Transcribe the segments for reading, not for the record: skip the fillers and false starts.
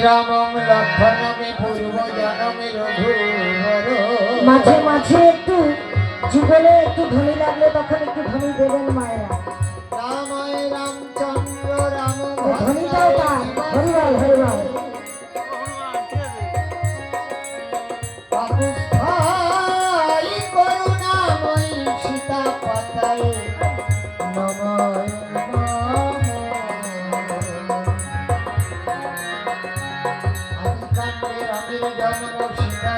রামং লক্ষণমে পূর্ব জনমে রঘুবর। মাঝে মাঝে একটু যুগলে একটু ধ্বনি লাগলে তখন একটু ধ্বনি দেবেন মায়েরা। রামায় রামচন্দ্র রাম ধ্বনিটাও তার হরিবল হরিবল। অবস্থায় করুণাময়ী সীতা পাতায় নমঃ আদিকাণ্ডে রামের জন্ম সীতা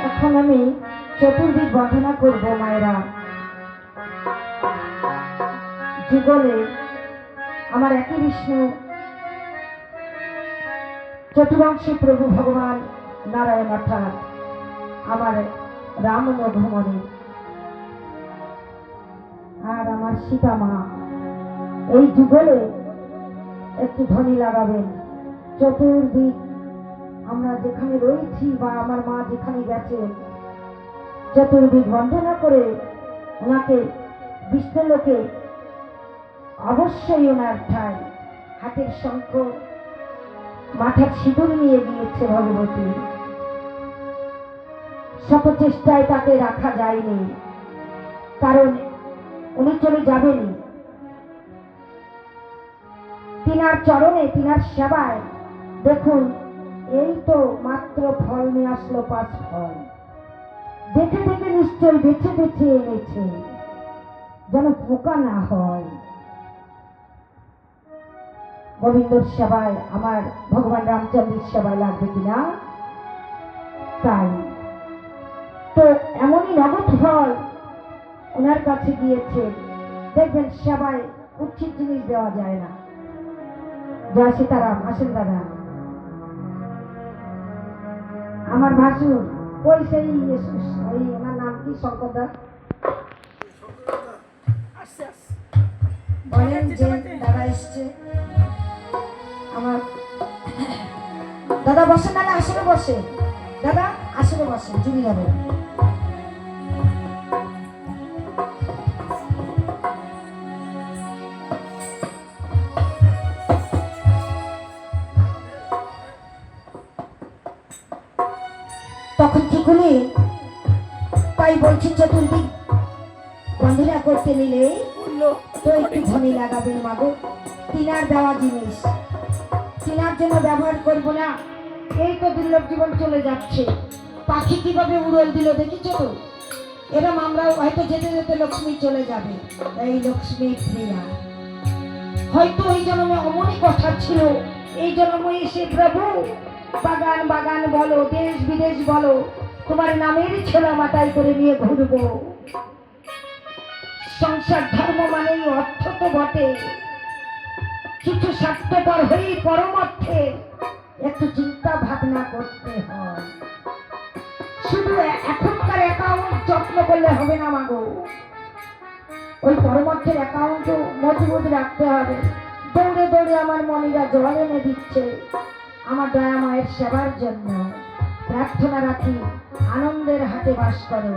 এখন আমি চতুর্দিক বন্দনা করব মায়েরা। যুগলে আমার একই বিষ্ণু চতুরংশী প্রভু ভগবান নারায়ণ অর্থাৎ আমার রাম মধুমণি আর আমার সীতা মা, এই যুগলে একটু ধ্বনি লাগাবেন। চতুর্দিক আমরা যেখানে রয়েছি বা আমার মা যেখানে গেছেন, চতুর্দিক বন্দনা করে ওনাকে বিষ্ণুলোকে অবশ্যই ওনার ঠাই হাতের শঙ্খ মাথার সিঁদুর নিয়ে গিয়েছে ভগবতী। শত চেষ্টায় তাকে রাখা যায়নি, কারণ উনি চলে যাবেনি। তিনার চরণে তিনার সেবায় দেখুন এই তো মাত্র ফল নিয়ে আসলো 5 ফল। দেখে দেখে নিশ্চয় বেছে বেছে এনেছে যেন পোকা না হয়। গোবিন্দর সেবায় আমার ভগবান রামচন্দ্রের সেবায় লাগবে কিনা, তাই তো এমনই নগদ ফল ওনার কাছে গিয়েছে। দেখবেন সেবায় উচিত জিনিস দেওয়া যায় না। জয় সীতারাম। আসেন দাদা। আমার ভাসুর ওই সেই ওই ওনার নাম কি শঙ্করদা বলেন যে দাদা এসছে। আমার দাদা বসেন, দাদা আসলে বসে, দাদা আসলে বসেন, জুড়ি যাবে। তখন কি করলে তাই বলছি চতুর্দিক বন্ধনা করতে নিলে তো একটু ধ্বনি লাগাবেন মাগো। তিনার দেওয়া জিনিস তিনার জন্য ব্যবহার করব না। এই তো দুর্লভ জীবন চলে যাচ্ছে। পাখি কিভাবে উড়ল দিল দেখেছ তো? এরম আমরাও হয়তো যেতে যেতে লক্ষ্মী চলে যাবে। এই লক্ষ্মী প্রিয়া হয়তো এই জন্মে অমনই কথা ছিল, এই জন্মে এসে প্রভু বাগান বাগান বলো, দেশ বিদেশ বলো, তোমার নামের ছোলা মাথায় করে নিয়ে ঘুরবো। সংসার ধর্ম মানেই অর্থ তো বটে, কিছু স্বার্থপর হয়ে পরমার্থে একটু চিন্তা ভাবনা করতে হয়। শুধু শুধু এখনকার অ্যাকাউন্ট যত্ন করলে হবে না মাগো, ওই পরমার্থের অ্যাকাউন্টও মজবুত রাখতে হবে। দৌড়ে দৌড়ে আমার মনিরা জল এনে দিচ্ছে আমার দয়া মায়ের সেবার জন্য। প্রার্থনা রাখি আনন্দের হাতে বাস করো।